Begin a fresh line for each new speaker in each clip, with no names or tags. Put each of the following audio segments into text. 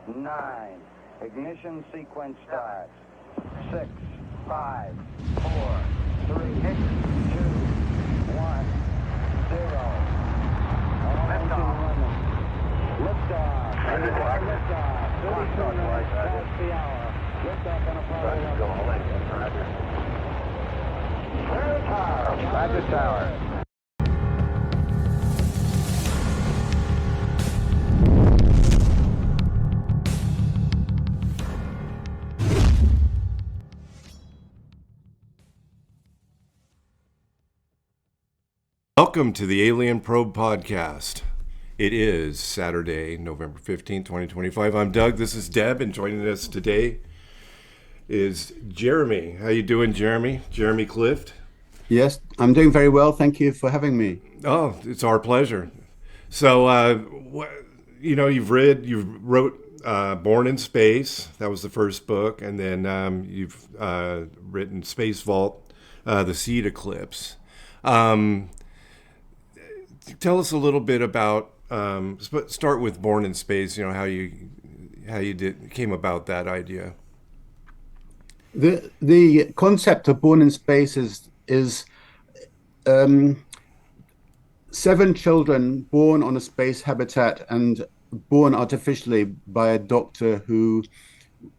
9. Ignition sequence starts. 6, 5, 4, 3, 2, 1, 0. Liftoff. Liftoff. 32 minutes past the hour. Liftoff on Apollo 11. Roger, Tower.
Welcome to the Alien Probe Podcast. It is Saturday, November 15th, 2025. I'm Doug, this is Deb, and joining us today is Jeremy. How you doing, Jeremy? Jeremy Clift?
Yes, I'm doing very well. Thank you for having me.
Oh, it's our pleasure. So, you wrote Born in Space. That was the first book. And then you've written Space Vault, The Seed Eclipse. Tell us a little bit about, start with Born in Space, how you came about that idea.
The concept of Born in Space is 7 children born on a space habitat and born artificially by a doctor who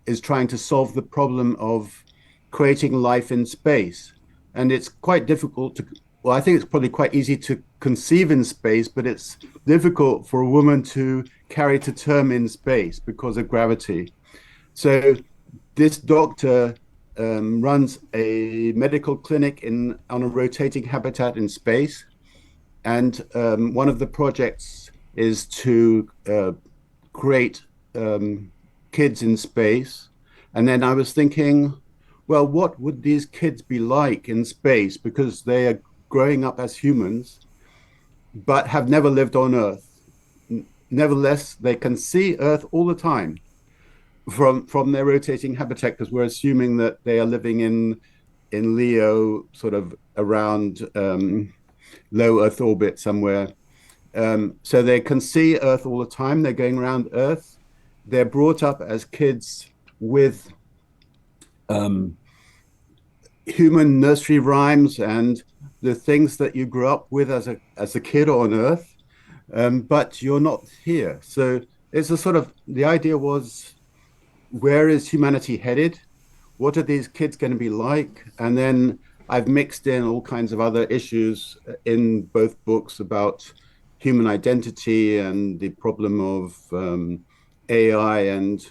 is trying to solve the problem of creating life in space. And it's quite difficult I think it's probably quite easy to conceive in space, but it's difficult for a woman to carry to term in space because of gravity. So this doctor runs a medical clinic on a rotating habitat in space. And one of the projects is to create kids in space. And then I was thinking, well, what would these kids be like in space? Because they are growing up as humans, but have never lived on Earth. Nevertheless, they can see Earth all the time from their rotating habitat, because we're assuming that they are living in Leo, sort of around low Earth orbit somewhere. So they can see Earth all the time. They're going around Earth. They're brought up as kids with human nursery rhymes and the things that you grew up with as a kid on Earth, but you're not here. So it's a sort of, the idea was, where is humanity headed? What are these kids going to be like? And then I've mixed in all kinds of other issues in both books about human identity and the problem of AI and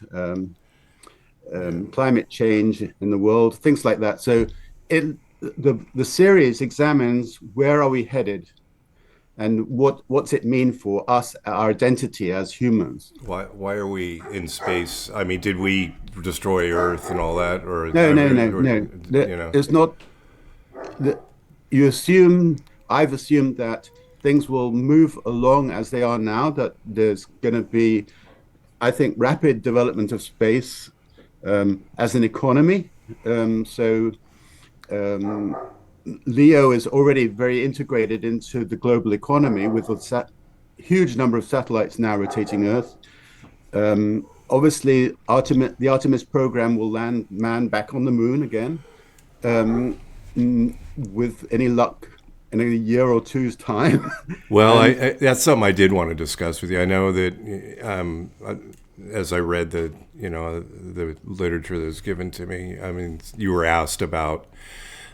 climate change in the world, things like that. So the series examines where are we headed and what's it mean for us, our identity as humans.
Why are we in space? I mean, did we destroy Earth and all that? Or
No. It's not. I've assumed that things will move along as they are now, that there's going to be, I think, rapid development of space as an economy. Leo is already very integrated into the global economy with a huge number of satellites now rotating Earth. Obviously, the Artemis program will land man back on the moon again, with any luck in a year or two's time.
Well, that's something I did want to discuss with you. I know that as I read the literature that was given to me, I mean, you were asked about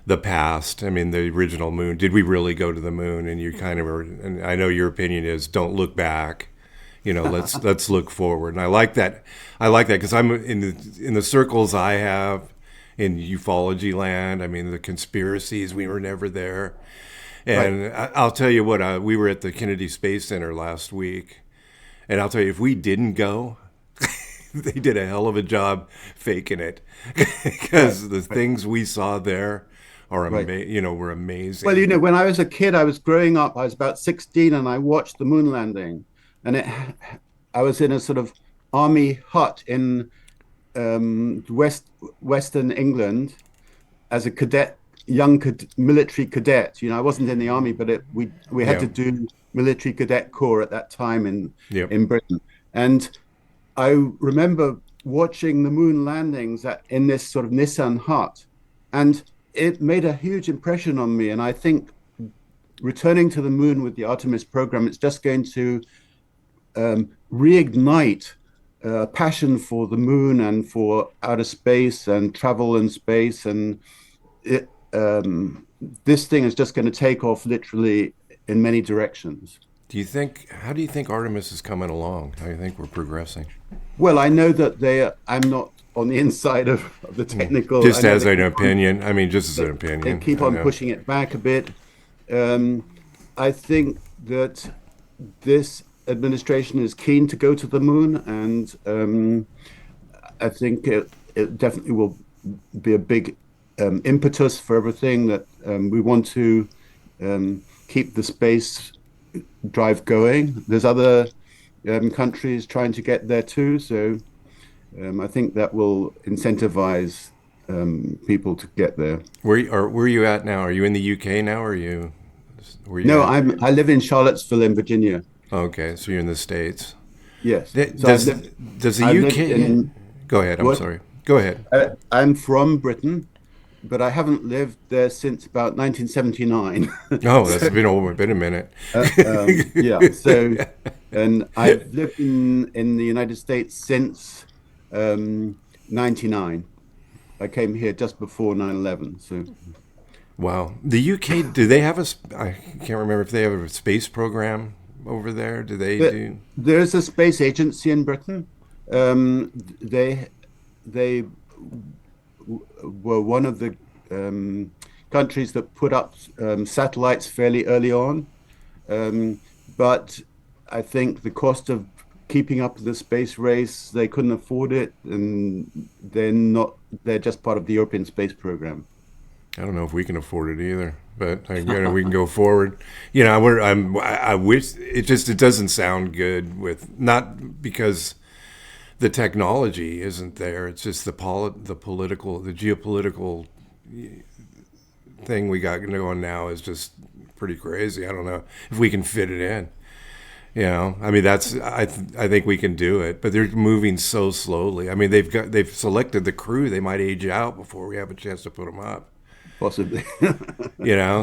the past. I mean, the original moon. Did we really go to the moon? And you kind of are. And I know your opinion is don't look back. Let's look forward. And I like that. Because I'm in the circles I have in ufology land. I mean, the conspiracies. We were never there. And right. I'll tell you what. We were at the Kennedy Space Center last week, and I'll tell you, if we didn't go, they did a hell of a job faking it, because the things we saw there are were amazing.
Well, when I was a kid, I was growing up. I was about 16, and I watched the moon landing, and I was in a sort of army hut in Western England as a cadet, young military cadet. I wasn't in the army, but we had to do military cadet corps at that time in Britain, and I remember watching the moon landings in this sort of Nissan hut, and it made a huge impression on me. And I think returning to the moon with the Artemis program, it's just going to reignite passion for the moon and for outer space and travel in space. And this thing is just going to take off literally in many directions.
How do you think Artemis is coming along? How do you think we're progressing?
Well, I know that I'm not on the inside of the technical.
Just as an opinion. I mean, just as an opinion.
They keep on pushing it back a bit. I think that this administration is keen to go to the moon, and I think it definitely will be a big impetus for everything that we want to keep the space drive going. There's other countries trying to get there too, so I think that will incentivize people to get there.
Where are you at now? Are you in the UK now, or are you?
No, I live in Charlottesville in Virginia.
Okay, so you're in the States.
Yes.
Does the UK? Go ahead. I'm sorry. Go ahead.
I'm from Britain, but I haven't lived there since about 1979.
Oh, that's been a minute.
Yeah. So, and I've lived in the United States since 99. I came here just before 9/11. So.
Wow. The UK, do they have I can't remember if they have a space program over there. Do they do?
There's a space agency in Britain. They were one of the countries that put up satellites fairly early on. But I think the cost of keeping up the space race, they couldn't afford it, and they're just part of the European space program.
I don't know if we can afford it either, but we can go forward. I wish it doesn't sound good not because the technology isn't there. It's just the geopolitical thing we got going now is just pretty crazy. I don't know if we can fit it in. I mean, I think we can do it, but they're moving so slowly. I mean, they've selected the crew. They might age out before we have a chance to put them up.
Possibly.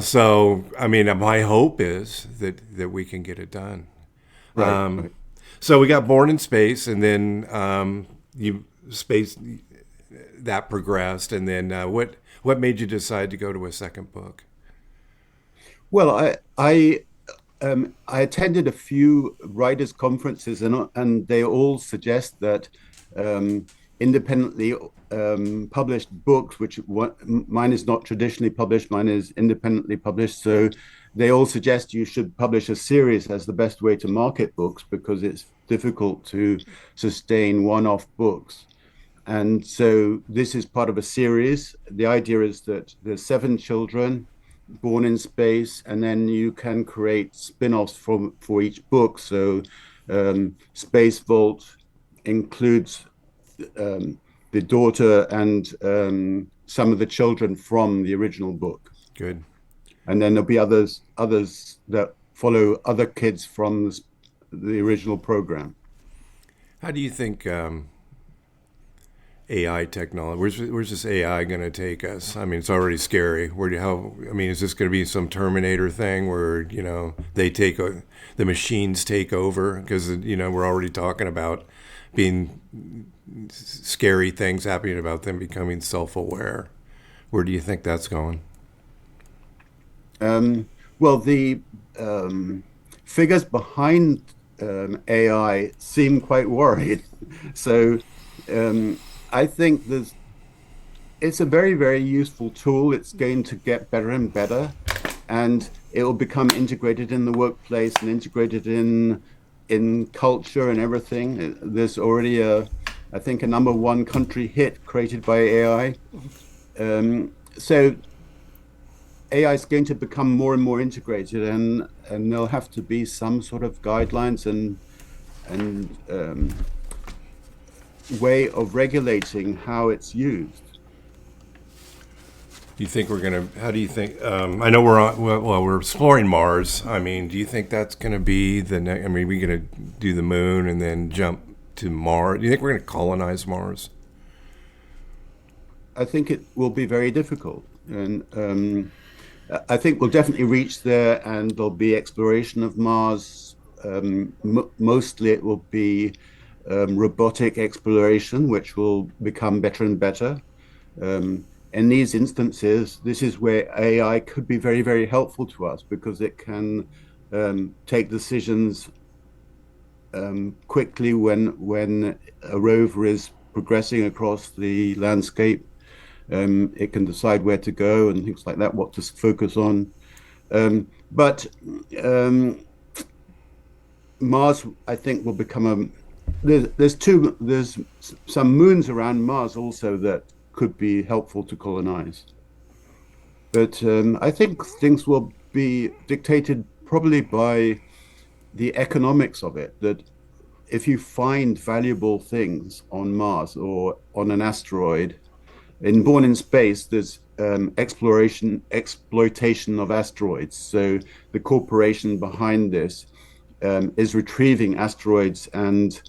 So I mean, my hope is that we can get it done.
Right.
So we got Born in Space, and then space that progressed, and then what made you decide to go to a second book?
Well, I attended a few writers' conferences, and they all suggest that independently published books, mine is not traditionally published, mine is independently published. So they all suggest you should publish a series as the best way to market books, because it's difficult to sustain one-off books. And so this is part of a series. The idea is that there's 7 children born in space, and then you can create spin-offs for each book. So Space Vault includes the daughter and some of the children from the original book.
Good.
And then there'll be others that follow other kids from the original program.
How do you think AI technology, where's this AI going to take us? I mean, it's already scary. Is this going to be some Terminator thing where, the machines take over? Because, we're already talking about being scary things happening about them becoming self-aware. Where do you think that's going?
Well, the figures behind AI seem quite worried. So I think it's a very, very useful tool. It's going to get better and better, and it will become integrated in the workplace and integrated in culture and everything. There's already I think a #1 country hit created by AI. So AI is going to become more and more integrated, and there'll have to be some sort of guidelines and way of regulating how it's used.
Do you think how do you think, I know we're exploring Mars. I mean, do you think that's going to be we're going to do the moon and then jump to Mars? Do you think we're going to colonize Mars?
I think it will be very difficult, and I think we'll definitely reach there, and there'll be exploration of Mars. Mostly, it will be robotic exploration, which will become better and better. In these instances, this is where AI could be very, very helpful to us because it can take decisions quickly when a rover is progressing across the landscape. It can decide where to go and things like that, what to focus on. But Mars, I think, will become a. There's some moons around Mars also that could be helpful to colonize. But I think things will be dictated probably by the economics of it. That if you find valuable things on Mars or on an asteroid, Born in Space, there's exploitation of asteroids. So the corporation behind this is retrieving asteroids and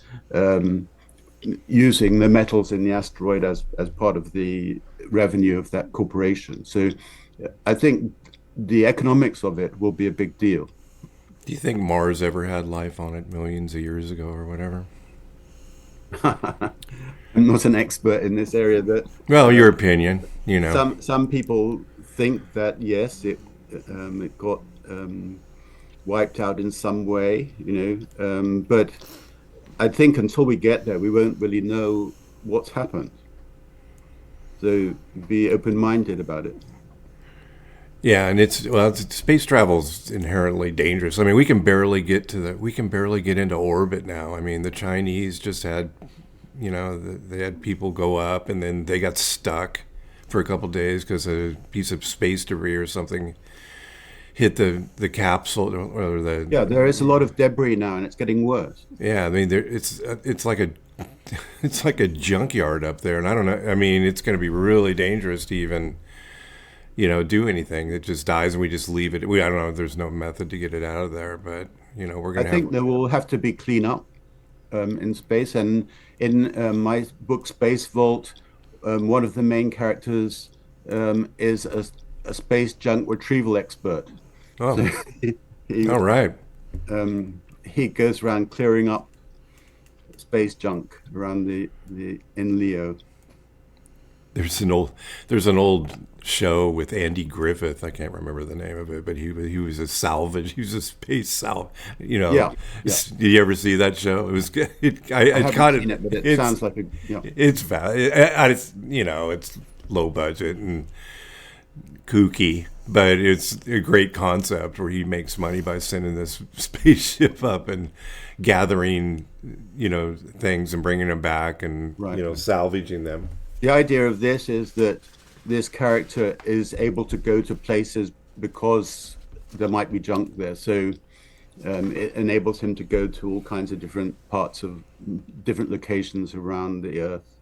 using the metals in the asteroid as part of the revenue of that corporation. So I think the economics of it will be a big deal.
Do you think Mars ever had life on it millions of years ago or whatever?
I'm not an expert in this area.
Well, your opinion,
Some people think that yes, it got wiped out in some way, but I think until we get there, we won't really know what's happened. So be open-minded about it.
Yeah, and space travel's inherently dangerous. I mean, we can barely get into orbit now. I mean, the Chinese just had, they had people go up and then they got stuck for a couple of days because a piece of space debris or something hit the capsule or the.
Yeah, there is a lot of debris now, and it's getting worse.
Yeah, I mean, it's like a junkyard up there, and I don't know. I mean, it's going to be really dangerous to even. Do anything. It just dies and we just leave it. I don't know. There's no method to get it out of there, but we're going to.
I think there will have to be cleanup in space, and in my book Space Vault, one of the main characters is a space junk retrieval expert.
Oh, so all right.
He goes around clearing up space junk around the in Leo.
There's an old show with Andy Griffith. I can't remember the name of it, but he was a salvage. He was a space salvage.
Yeah.
Did you ever see that show? It was.
I haven't seen it, but it sounds like a. Yeah.
It's it's low budget and kooky, but it's a great concept where he makes money by sending this spaceship up and gathering, things and bringing them back and salvaging them.
The idea of this is that this character is able to go to places because there might be junk there. So it enables him to go to all kinds of different parts of different locations around the Earth.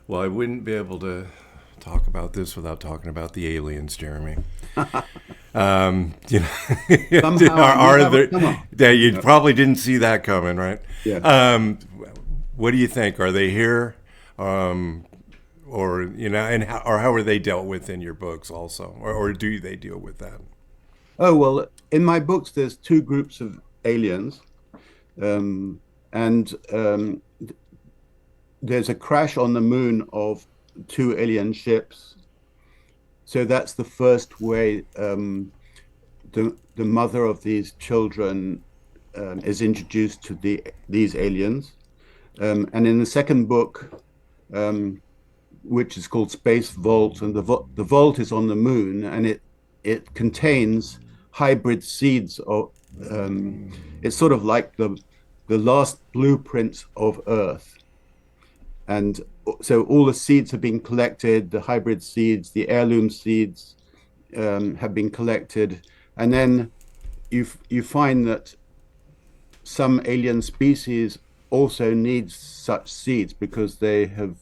Well, I wouldn't be able to talk about this without talking about the aliens, Jeremy. You probably didn't see that coming, right?
Yeah.
What do you think? Are they here? And how are they dealt with in your books also, or do they deal with that?
Oh well, in my books there's two groups of aliens, and there's a crash on the moon of two alien ships. So that's the first way the mother of these children is introduced to these aliens, and in the second book. Which is called Space Vault, and the vault is on the moon, and it contains hybrid seeds of. It's sort of like the last blueprints of Earth, and so all the seeds have been collected. The hybrid seeds, the heirloom seeds, have been collected, and then you find that some alien species also needs such seeds because they have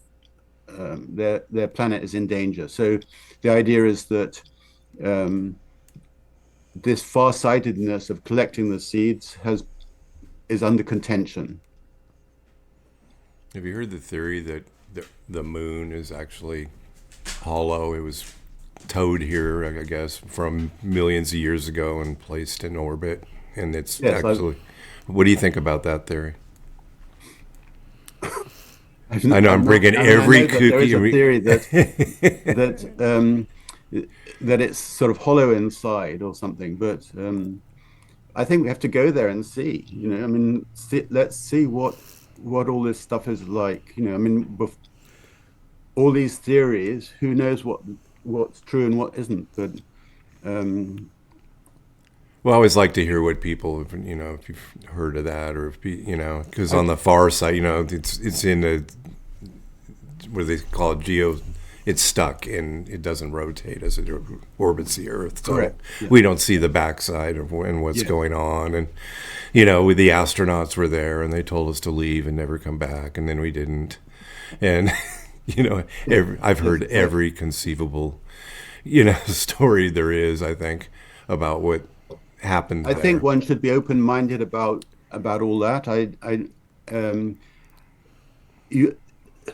their planet is in danger. So the idea is that this farsightedness of collecting the seeds is under contention.
Have you heard the theory that the moon is actually hollow? It was towed here, I guess, from millions of years ago and placed in orbit. And it's
Yes,
actually, what do you think about that theory? I know
I'm
I'm
not,
bringing
I mean, I
every
know that there is a
cookie.
theory that it's sort of hollow inside or something, but I think we have to go there and see. I mean, let's see what all this stuff is like. I mean, all these theories, who knows what's true and what isn't? But um,
Well, I always like to hear what people, if you've heard of that, or if because
I,
on the far side, it's in the what do they call it, it's stuck and it doesn't rotate as it orbits the Earth, so
correct. Yeah.
we don't see the backside of what's
Yeah.
going on. And with the astronauts were there and they told us to leave and never come back, and then we didn't. And I've heard every conceivable story there is, I think, about what happened
I
there.
think one should be open-minded about all that. Um, you,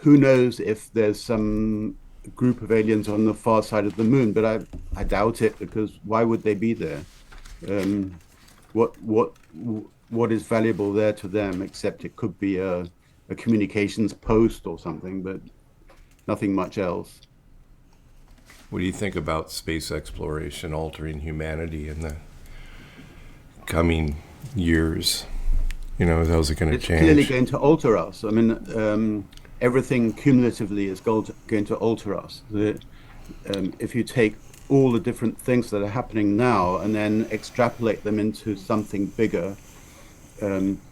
who knows if there's some group of aliens on the far side of the moon, but I doubt it, because why would they be there? Um, what what what is valuable there to them, except it could be a communications post or something, but nothing much else.
What do you think about space exploration altering humanity in the coming years? How's it going to
It's clearly
change?
going to alter us. I mean, everything cumulatively is going to alter us. If you take all the different things that are happening now and then extrapolate them into something bigger,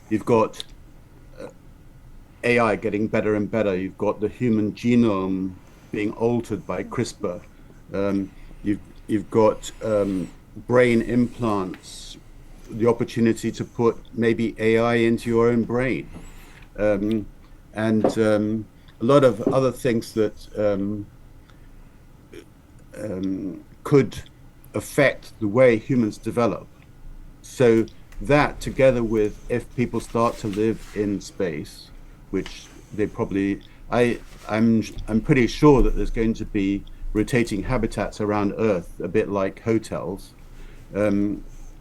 you've got AI getting better and better. You've got the human genome being altered by CRISPR. Um, you've got brain implants, the opportunity to put maybe AI into your own brain, and a lot of other things that could affect the way humans develop. So that, together with, if people start to live in space, which they probably, I'm pretty sure that there's going to be rotating habitats around Earth, a bit like hotels,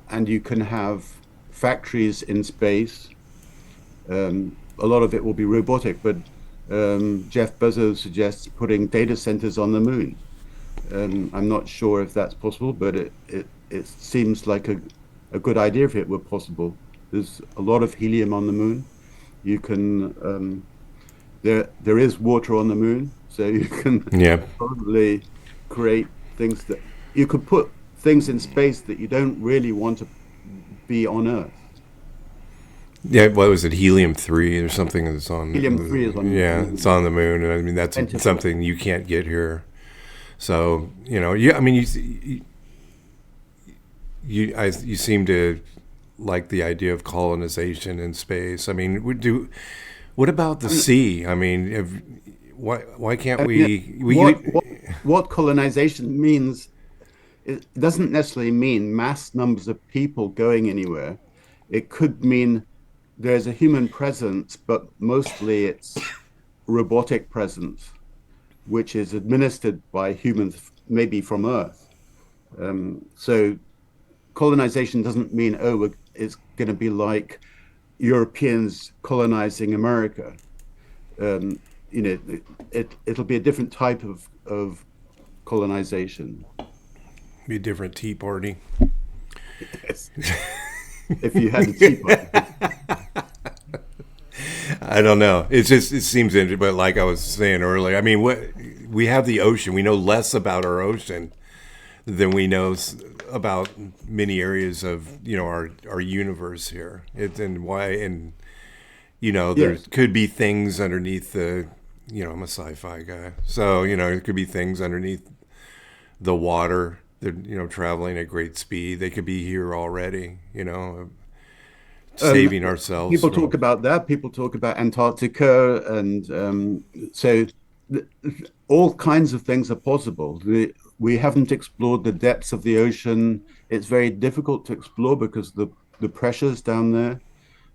and you can have factories in space. A lot of it will be robotic, but Jeff Bezos suggests putting data centers on the moon. I'm not sure if that's possible, but it seems like a good idea if it were possible. There's a lot of helium on the moon. You can there is water on the moon, so you can
Yeah.
probably create things that you could put things in space that you don't really want to be on Earth.
Yeah, what was it, helium-3 or something that's on?
Helium-3 is on
Yeah,
the
it's
moon.
on the moon. I mean, that's
Plentiful.
something you can't get here. So I mean, you seem to like the idea of colonization in space. I mean, what about the sea? I mean, why can't
I mean,
we
what colonization means, it doesn't necessarily mean mass numbers of people going anywhere. It could mean there's a human presence, but mostly it's robotic presence, which is administered by humans, maybe from Earth. So colonization doesn't mean, oh, it's going to be like Europeans colonizing America. Um, it'll be a different type of colonization.
be a different tea party?
Yes. If you had a tea party.
I don't know. It seems interesting, but like I was saying earlier, I mean, we have the ocean. We know less about our ocean than we know about many areas of our universe here. And why, and there
Yes.
could be things underneath the. I'm a sci-fi guy, so there could be things underneath the water. They're traveling at great speed. They could be here already.
Um,
Saving ourselves
People
from.
talk about that. People talk about Antarctica, and so all kinds of things are possible. We haven't explored the depths of the ocean. It's very difficult to explore because the pressures down there.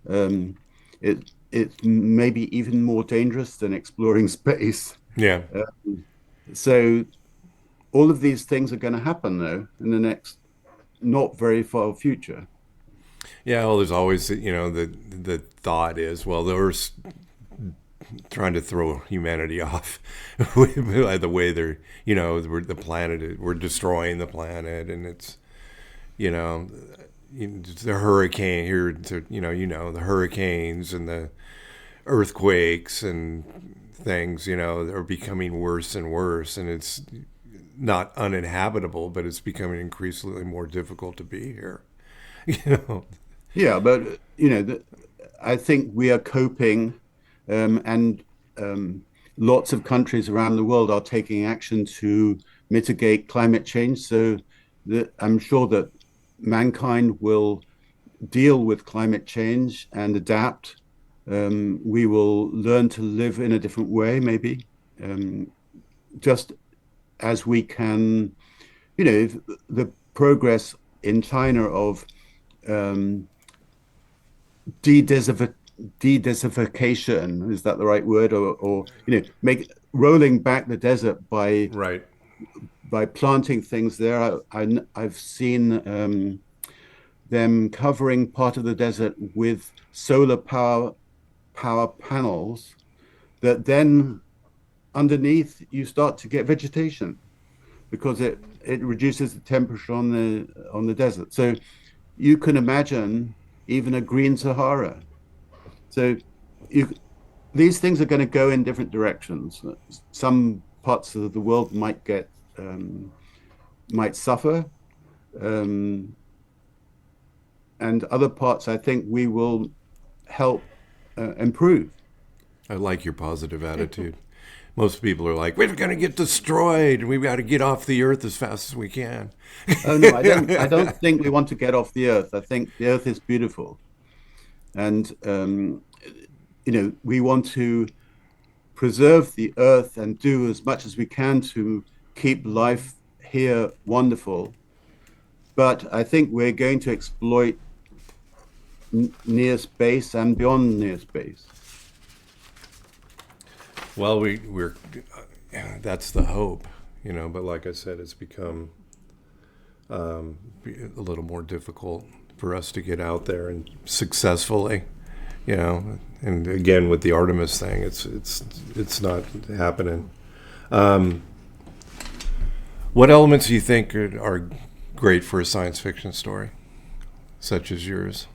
Um, it it's maybe even more dangerous than exploring space.
Yeah.
So all of these things are going to happen, though, in the next not very far future.
Yeah, well, there's always, the thought is, well, the Earth's trying to throw humanity off by the way they're, the planet, we're destroying the planet, and it's, you know, the hurricane here, the hurricanes and the earthquakes and things, are becoming worse and worse, and it's not uninhabitable, but it's becoming increasingly more difficult to be here. you know.
Yeah, but I think we are coping, and lots of countries around the world are taking action to mitigate climate change. So I'm sure that mankind will deal with climate change and adapt. We will learn to live in a different way, maybe, just as we can, the progress in China of um, de-desertification, is that the right word? Or make rolling back the desert
Right.
by planting things there. I've seen them covering part of the desert with solar power panels that then underneath you start to get vegetation because it reduces the temperature on the desert. So you can imagine even a green Sahara. So you these things are going to go in different directions. Some parts of the world might suffer, um, and other parts I think we will help improve.
I like your positive attitude. Most people are like, we're going to get destroyed. We've got to get off the earth as fast as we can.
Oh no, I don't. I don't think we want to get off the earth. I think the earth is beautiful, and we want to preserve the earth and do as much as we can to keep life here wonderful. But I think we're going to exploit near space and beyond near space.
Well, we're that's the hope, But like I said, it's become a little more difficult for us to get out there and successfully, And again, with the Artemis thing, it's not happening. What elements do you think are great for a science fiction story, such as yours?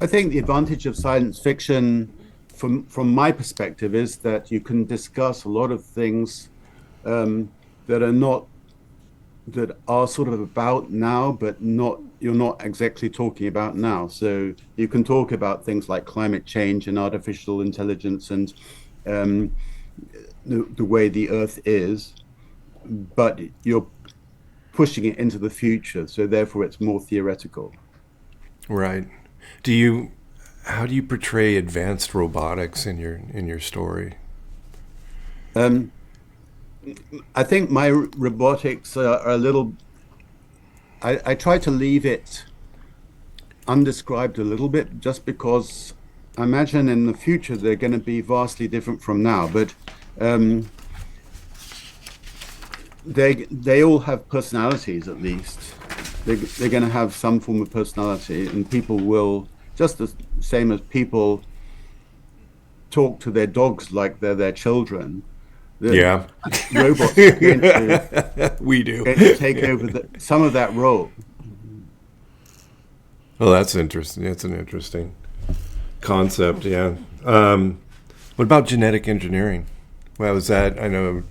I think the advantage of science fiction, from my perspective, is that you can discuss a lot of things that are sort of about now, but you're not exactly talking about now. So you can talk about things like climate change and artificial intelligence and the way the Earth is, but you're pushing it into the future. So therefore, it's more theoretical.
Right. How do you portray advanced robotics in your story?
Um, I think my robotics are a little. I try to leave it undescribed a little bit, just because I imagine in the future they're going to be vastly different from now. But they all have personalities, at least. They're going to have some form of personality, and people will, just the same as people talk to their dogs like they're their children.
Yeah.
Robots are going
we do.
to take over some of that role.
Well, that's interesting. That's an interesting concept. Yeah. What about genetic engineering? Well, is that, I know you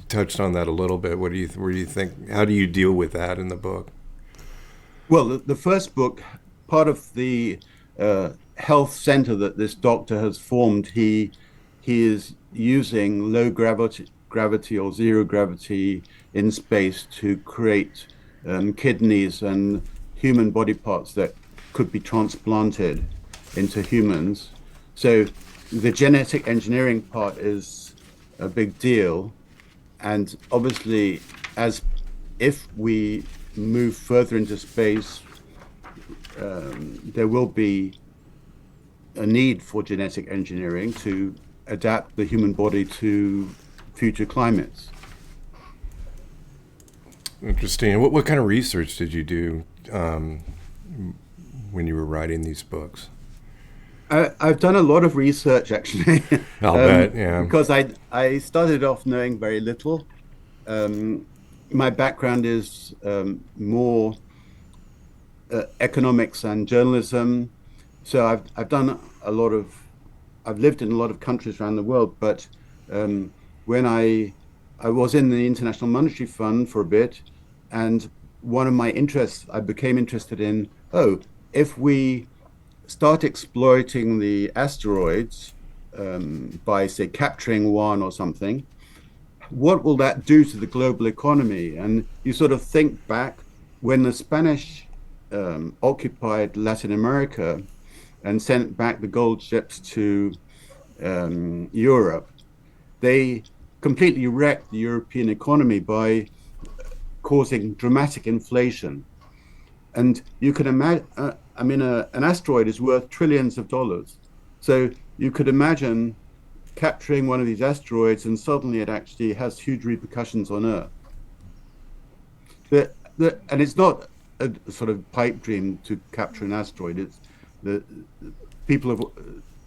touched on that a little bit. Where do you think? How do you deal with that in the book?
Well, the first book, part of the health center that this doctor has formed, he is using low gravity or zero gravity in space to create kidneys and human body parts that could be transplanted into humans. So the genetic engineering part is a big deal. And obviously, if we move further into space, there will be a need for genetic engineering to adapt the human body to future climates.
Interesting. And what kind of research did you do when you were writing these books?
I've done a lot of research actually,
I'll bet, yeah.
because I started off knowing very little. My background is more economics and journalism, so I've done a lot of I've lived in a lot of countries around the world. But when I was in the International Monetary Fund for a bit, and one of my interests, I became interested in, if we start exploiting the asteroids by, say, capturing one or something, what will that do to the global economy? And you sort of think back when the Spanish occupied Latin America and sent back the gold ships to Europe, they completely wrecked the European economy by causing dramatic inflation. And you can imagine, an asteroid is worth trillions of dollars. So you could imagine capturing one of these asteroids and suddenly it actually has huge repercussions on Earth. And it's not a sort of pipe dream to capture an asteroid. It's the people of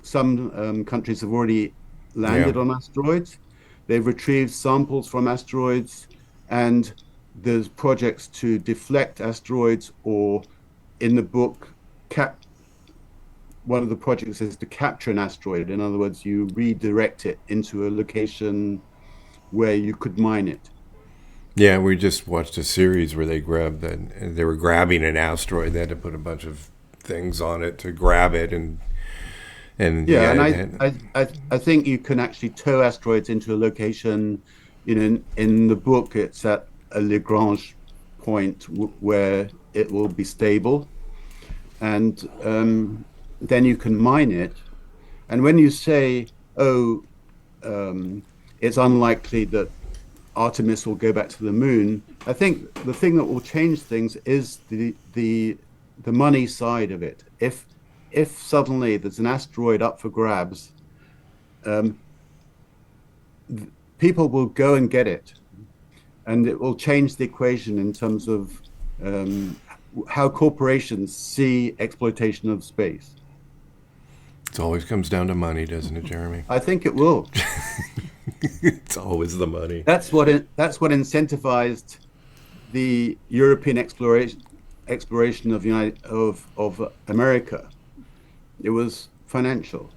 some countries have already landed on asteroids. They've retrieved samples from asteroids, and there's projects to deflect asteroids, or in the book, one of the projects is to capture an asteroid. In other words, you redirect it into a location where you could mine it.
Yeah, we just watched a series where they were grabbing an asteroid. They had to put a bunch of things on it to grab it, and
I think you can actually tow asteroids into a location. In the book, it's at a Lagrange point where it will be stable, and then you can mine it. And when you say, it's unlikely that Artemis will go back to the moon, I think the thing that will change things is the money side of it. If suddenly there's an asteroid up for grabs, people will go and get it, and it will change the equation in terms of how corporations see exploitation of space.
It always comes down to money, doesn't it, Jeremy?
I think it will.
It's always the money.
That's what incentivized the European exploration of America. It was financial.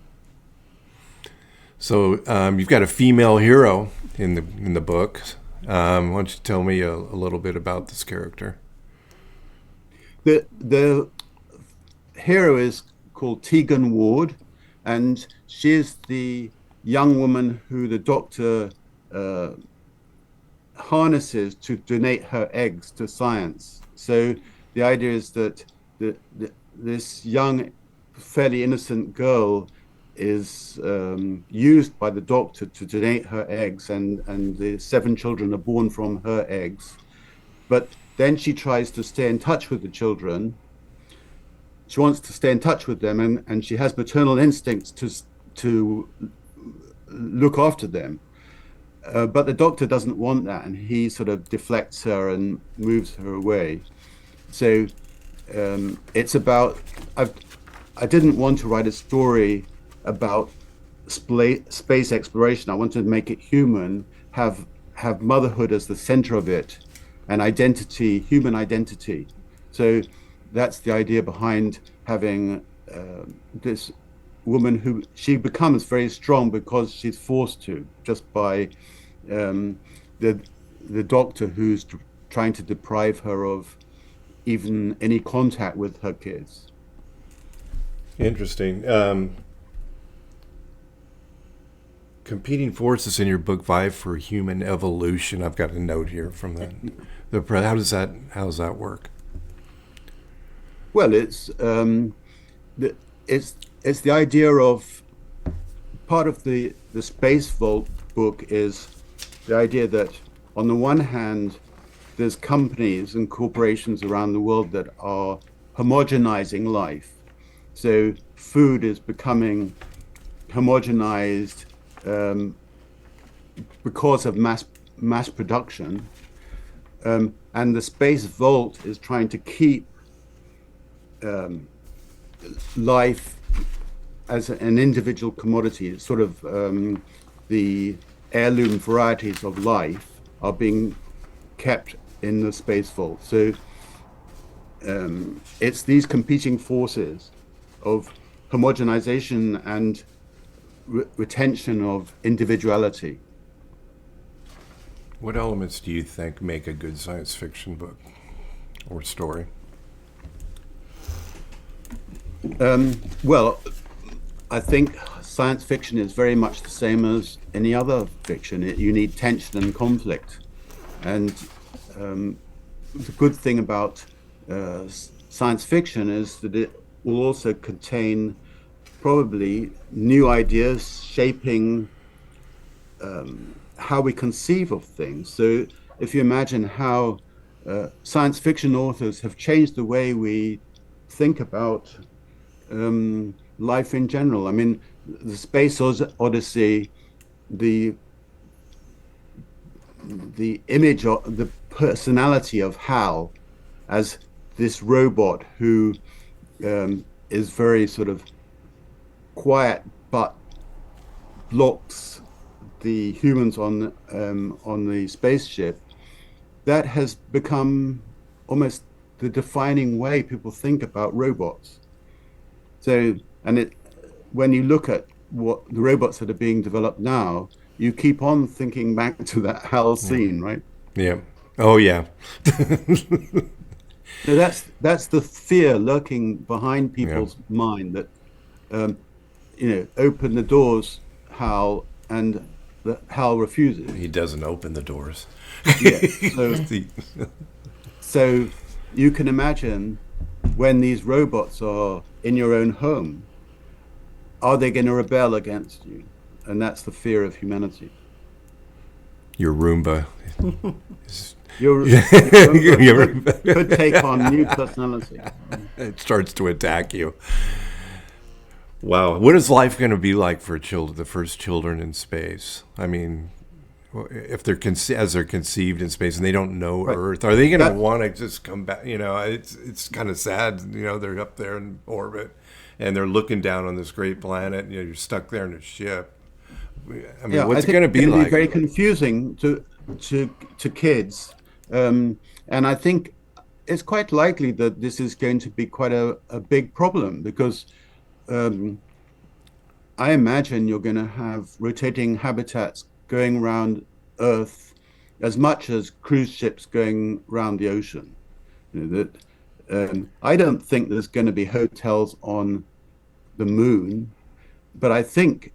So you've got a female hero in the book. Why don't you tell me a little bit about this character?
The hero is called Tegan Ward, and she is the young woman who the doctor harnesses to donate her eggs to science. So the idea is that this young, fairly innocent girl is used by the doctor to donate her eggs, and the 7 children are born from her eggs. But then she tries to stay in touch with the children. She wants to stay in touch with them, and she has maternal instincts to look after them. But the doctor doesn't want that, and he sort of deflects her and moves her away. So it's about, I didn't want to write a story about space exploration. I wanted to make it human, have motherhood as the center of it, and identity, human identity. So that's the idea behind having this woman who she becomes very strong because she's forced to, just by the doctor who's trying to deprive her of even any contact with her kids.
Interesting. Competing forces in your book vie for human evolution. I've got a note here from that. How does that work?
Well, it's the idea of, part of the Space Vault book is the idea that on the one hand, there's companies and corporations around the world that are homogenizing life. So food is becoming homogenized because of mass production, and the space vault is trying to keep life as an individual commodity. It's sort of the heirloom varieties of life are being kept in the space vault. So it's these competing forces of homogenization and retention of individuality.
What elements do you think make a good science fiction book or story?
Well, I think science fiction is very much the same as any other fiction. You need tension and conflict. And the good thing about science fiction is that it will also contain probably new ideas shaping how we conceive of things. So if you imagine how science fiction authors have changed the way we think about life in general. I mean, the Space Odyssey, the image of the personality of Hal as this robot who is very sort of quiet but blocks the humans on the spaceship, that has become almost the defining way people think about robots. So, and when you look at what the robots that are being developed now, you keep on thinking back to that Hal scene, right?
Yeah. Oh, yeah.
So that's the fear lurking behind
Yeah.
people's mind that open the doors, Hal, and Hal refuses.
He doesn't open the doors.
Yeah. So you can imagine when these robots are in your own home, are they going to rebel against you? And that's the fear of humanity.
Your Roomba.
Your Roomba could take on new personality.
It starts to attack you. Wow. What is life going to be like for the first children in space? I mean, if they're as they're conceived in space and they don't know
Right.
Earth, are they going to want to just come back? You know, it's kind of sad. You know, they're up there in orbit and they're looking down on this great planet. You know, you're stuck there in a ship. I mean, what's it going to be like?
Be very confusing to kids, and I think it's quite likely that this is going to be quite a big problem because I imagine you're going to have rotating habitats going around Earth as much as cruise ships going around the ocean. I don't think there's going to be hotels on the moon, but I think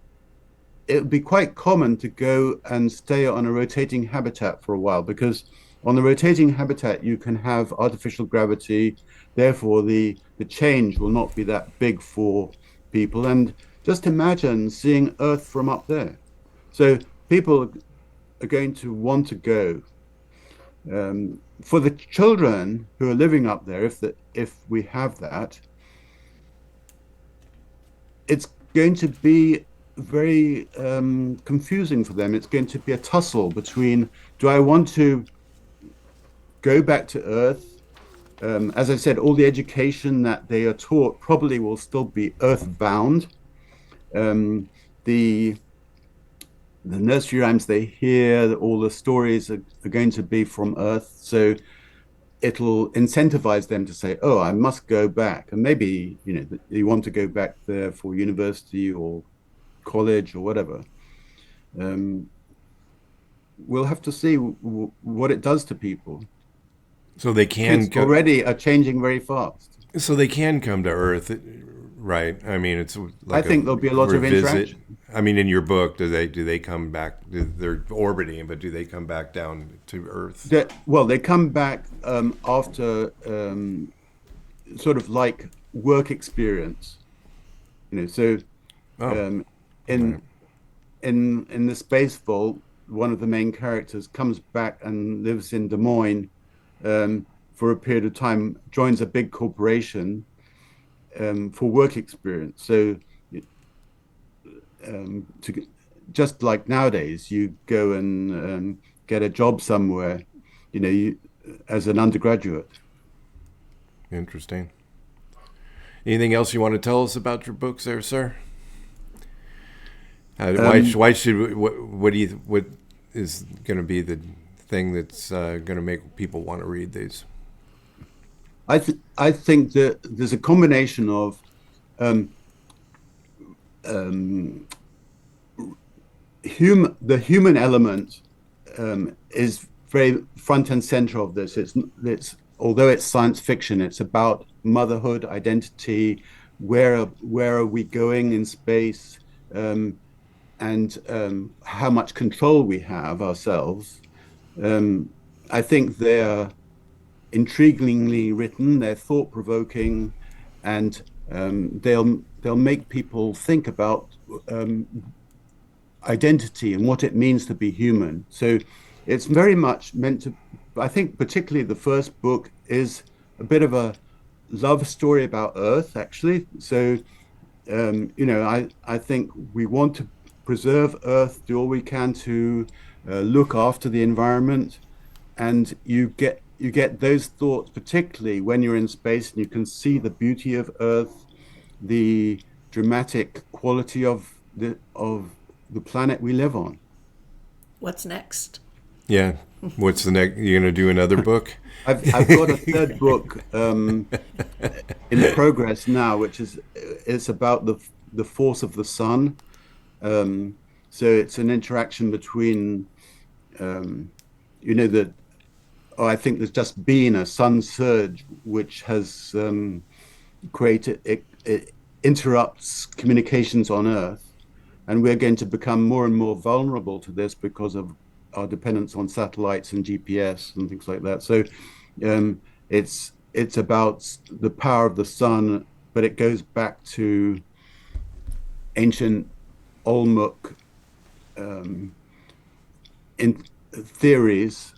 it would be quite common to go and stay on a rotating habitat for a while, because on the rotating habitat you can have artificial gravity, therefore the change will not be that big for people. And just imagine seeing Earth from up there. So people are going to want to go. For the children who are living up there, if we have that, it's going to be very confusing for them. It's going to be a tussle between, do I want to go back to Earth? As I said, all the education that they are taught probably will still be Earth-bound. The nursery rhymes they hear, all the stories are going to be from Earth. So it'll incentivize them to say, oh, I must go back. And maybe, you want to go back there for university or college or whatever. We'll have to see what it does to people.
So they can
Kids already are changing very fast.
So they can come to Earth, right? I mean, it's like
I think there'll be a lot of interaction.
I mean, in your book, do they come back? They're orbiting, but do they come back down to Earth?
They come back after sort of like work experience. So in the space vault, one of the main characters comes back and lives in Des Moines for a period of time, joins a big corporation, for work experience. So to just like nowadays, you go and get a job somewhere, as an undergraduate.
Interesting. Anything else you want to tell us about your books, there, sir? Why should what is going to be the thing that's going to make people want to read these?
I think that there's a combination of the human element is very front and center of this. It's although it's science fiction, it's about motherhood, identity, where are we going in space, and how much control we have ourselves. I think they're intriguingly written. They're thought-provoking, and they'll make people think about identity and what it means to be human. So it's very much meant to, I think particularly the first book is a bit of a love story about Earth, actually. So, I think we want to preserve Earth, do all we can to look after the environment. And you get those thoughts, particularly when you're in space and you can see the beauty of Earth, the dramatic quality of the planet we live on.
What's next?
Yeah. What's the next? You're going to do another book?
I've got a third book in progress now, which it's about the force of the sun. So it's an interaction between, I think there's just been a sun surge which has created it interrupts communications on Earth. And we're going to become more and more vulnerable to this because of our dependence on satellites and GPS and things like that. So it's about the power of the sun, but it goes back to ancient Olmec in theories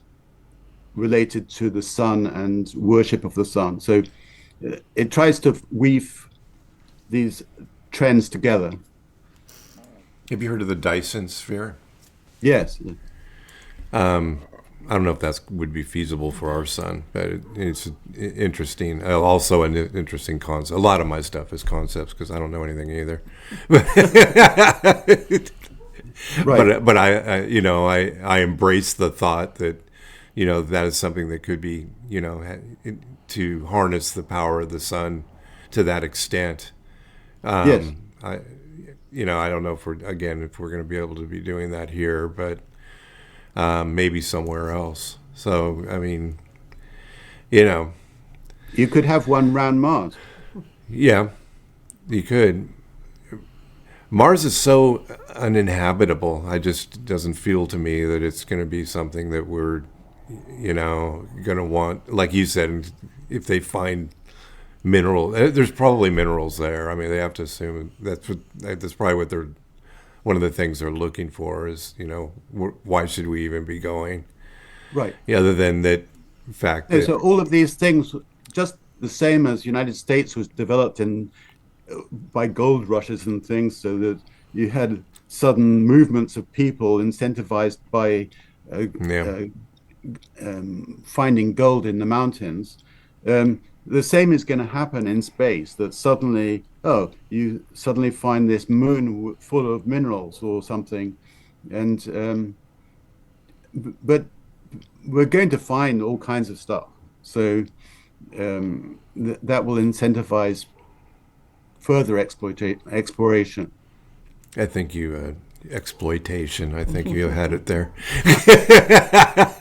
related to the sun and worship of the sun. So it tries to weave these trends together.
Have you heard of the Dyson sphere?
Yes.
I don't know if that would be feasible for our sun, but it's interesting. Also, an interesting concept. A lot of my stuff is concepts because I don't know anything either.
Right.
But I embrace the thought that that is something that could be to harness the power of the sun to that extent.
Yes.
I don't know if we're going to be able to be doing that here, but maybe somewhere else. So, I mean,
you could have one round Mars.
Yeah, you could. Mars is so uninhabitable. It just doesn't feel to me that it's going to be something that we're, going to want. Like you said, if they find mineral, there's probably minerals there. I mean, they have to assume that's probably what they're. One of the things they're looking for is, why should we even be going?
Right.
Other than that fact that.
So all of these things, just the same as United States was developed by gold rushes and things, so that you had sudden movements of people incentivized by finding gold in the mountains. The same is going to happen in space, that suddenly, you suddenly find this moon full of minerals or something. And but we're going to find all kinds of stuff. So that will incentivize further exploration.
I think you exploitation. I think you had it there.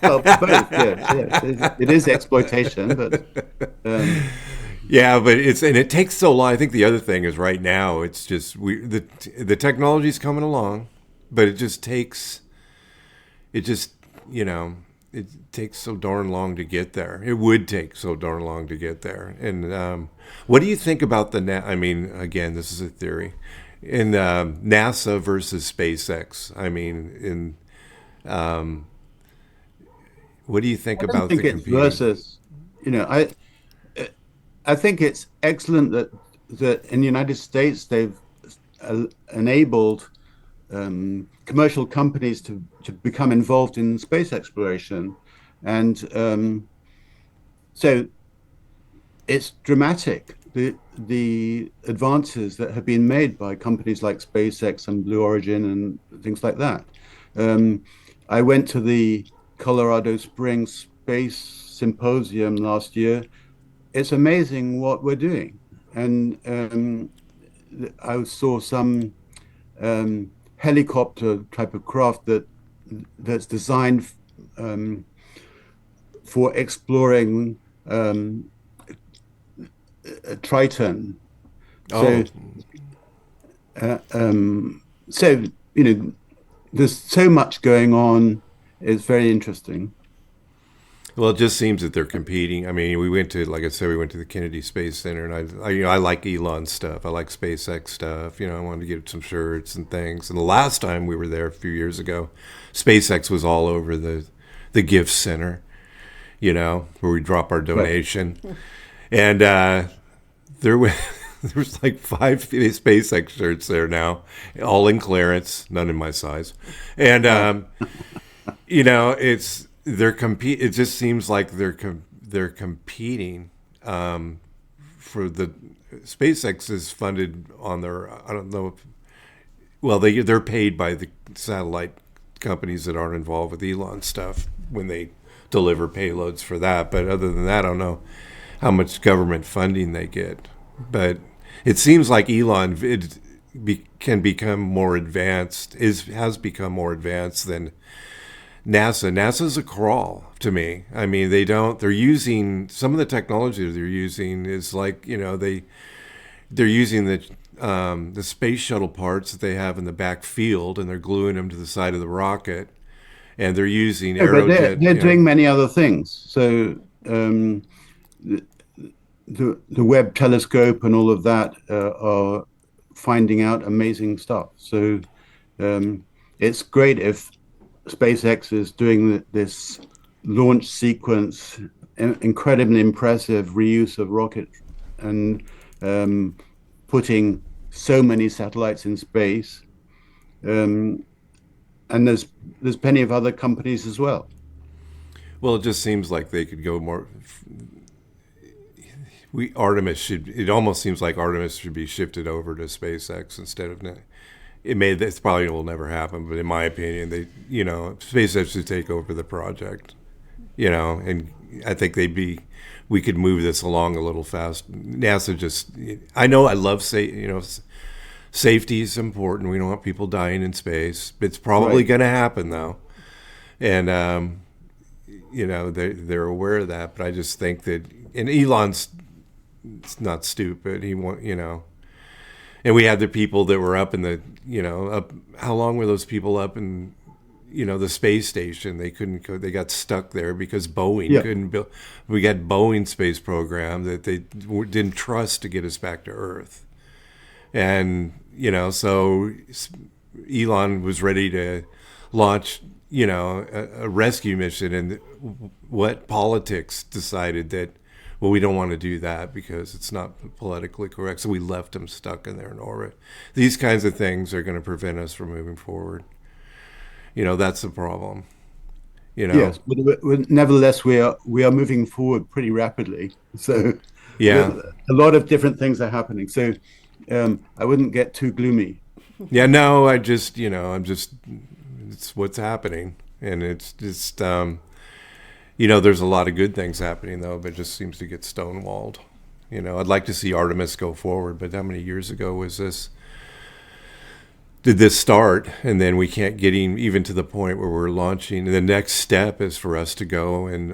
Well, both, yes. It is exploitation, but
yeah, but it takes so long. I think the other thing is right now it's just the technology's coming along, but it takes so darn long to get there. It would take so darn long to get there. And what do you think about I mean, again, this is a theory. In NASA versus SpaceX, I mean, what do you think about the competing?
Versus, I think it's excellent that that in the United States they've enabled commercial companies to become involved in space exploration, and so it's dramatic. The advances that have been made by companies like SpaceX and Blue Origin and things like that. I went to the Colorado Springs Space Symposium last year. It's amazing what we're doing, and I saw some helicopter type of craft that's designed for exploring a Triton.
Oh,
So, so there's so much going on. It's very interesting.
well, it just seems that they're competing. I mean, we went to, like I said, we went to the Kennedy Space Center, and I like Elon stuff. I like SpaceX stuff. I wanted to get some shirts and things. And the last time we were there a few years ago, SpaceX was all over the gift center, where we drop our donation. Right. And there was there was like 5 SpaceX shirts there now, all in clearance, none in my size. And it just seems like they're competing for the SpaceX is funded on their, I don't know they're paid by the satellite companies that aren't involved with Elon stuff when they deliver payloads for that. But other than that, I don't know how much government funding they get. But it seems like Elon can become more advanced, has become more advanced than NASA. NASA's a crawl to me. I mean, they're using some of the technology they're using is like, they're using the space shuttle parts that they have in the back field, and they're gluing them to the side of the rocket, and they're using
aerojet. They're doing many other things. So the Webb telescope and all of that are finding out amazing stuff. So it's great if SpaceX is doing this launch sequence, incredibly impressive reuse of rockets, and putting so many satellites in space. And there's plenty of other companies as well.
Well, it just seems like they could go more. It almost seems like Artemis should be shifted over to SpaceX instead of. This probably will never happen, but in my opinion, SpaceX should take over the project, and I think we could move this along a little fast. NASA I know I love safety is important. We don't want people dying in space. It's probably going to happen though. And, they're aware of that, but I just think that, and Elon's not stupid. He and we had the people that were up in the, how long were those people up in, the space station? They couldn't go, they got stuck there because Boeing couldn't build. We got Boeing space program that they didn't trust to get us back to Earth. And, so Elon was ready to launch, a rescue mission. And what politics decided that, well, we don't want to do that because it's not politically correct. So we left them stuck in there in orbit. These kinds of things are going to prevent us from moving forward. That's the problem.
Yes, but nevertheless, we are moving forward pretty rapidly. So
yeah,
a lot of different things are happening. So I wouldn't get too gloomy.
Yeah, no, it's what's happening, and it's just. There's a lot of good things happening, though, but it just seems to get stonewalled. I'd like to see Artemis go forward, but how many years ago did this start? And then we can't get even to the point where we're launching. And the next step is for us to go and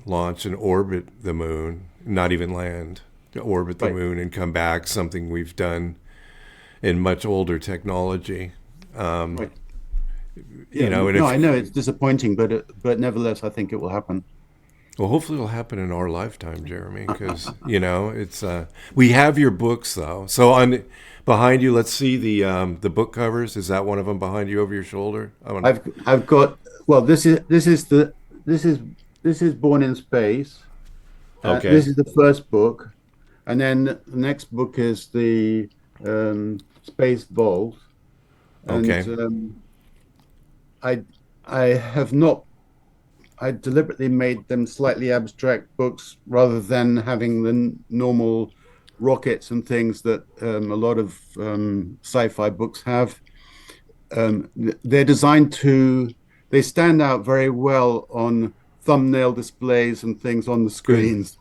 launch and orbit the moon, not even land, to orbit the moon and come back, something we've done in much older technology.
I know it's disappointing, but nevertheless, I think it will happen.
Well, hopefully it'll happen in our lifetime, Jeremy, because it's we have your books though. So behind you, let's see the book covers. Is that one of them behind you over your shoulder?
I've got. Well, this is Born in Space.
Okay.
This is the first book. And then the next book is the Space Vault. And
Okay.
I I have not. I deliberately made them slightly abstract books rather than having the normal rockets and things that a lot of sci-fi books have. They're designed to. They stand out very well on thumbnail displays and things on the
Good.
screens.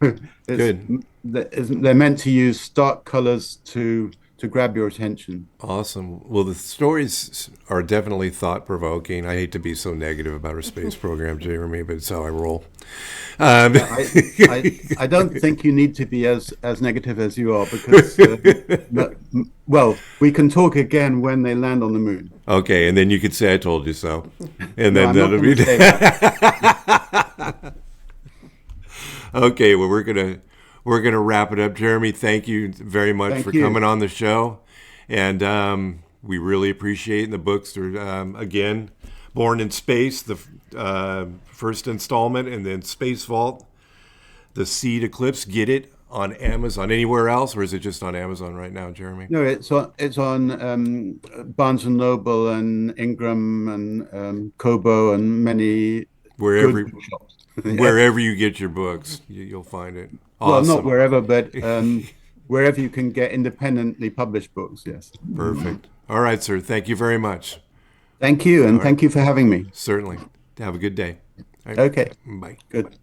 it's
Good.
they're meant to use stark colors to grab your attention.
Awesome. Well, the stories are definitely thought provoking. I hate to be so negative about our space program, Jeremy, but it's how I roll. Um,
Yeah, I don't think you need to be as negative as you are because well, we can talk again when they land on the moon.
okay, and then you could say I told you so, and
No,
then
I'm not
that'll
going
be
to say that.
okay. Well, we're gonna wrap it up, Jeremy. Thank you very much for
Thank you.
coming on the show, and we really appreciate it. The books are again, Born in Space, the first installment, and then Space Vault, The Seed Eclipse. Get it on Amazon. Anywhere else, or is it just on Amazon right now, Jeremy?
No, it's on Barnes and Noble and Ingram and Kobo and many good
Wherever
bookshops. Yes.
wherever you get your books, you'll find it.
Well, not
Awesome.
wherever, but wherever you can get independently published books. Yes.
Perfect. All right, sir. Thank you very much.
Thank you,
All
and
right.
thank you for having me.
Certainly. Have a good day. All right.
Okay,
Bye.
good.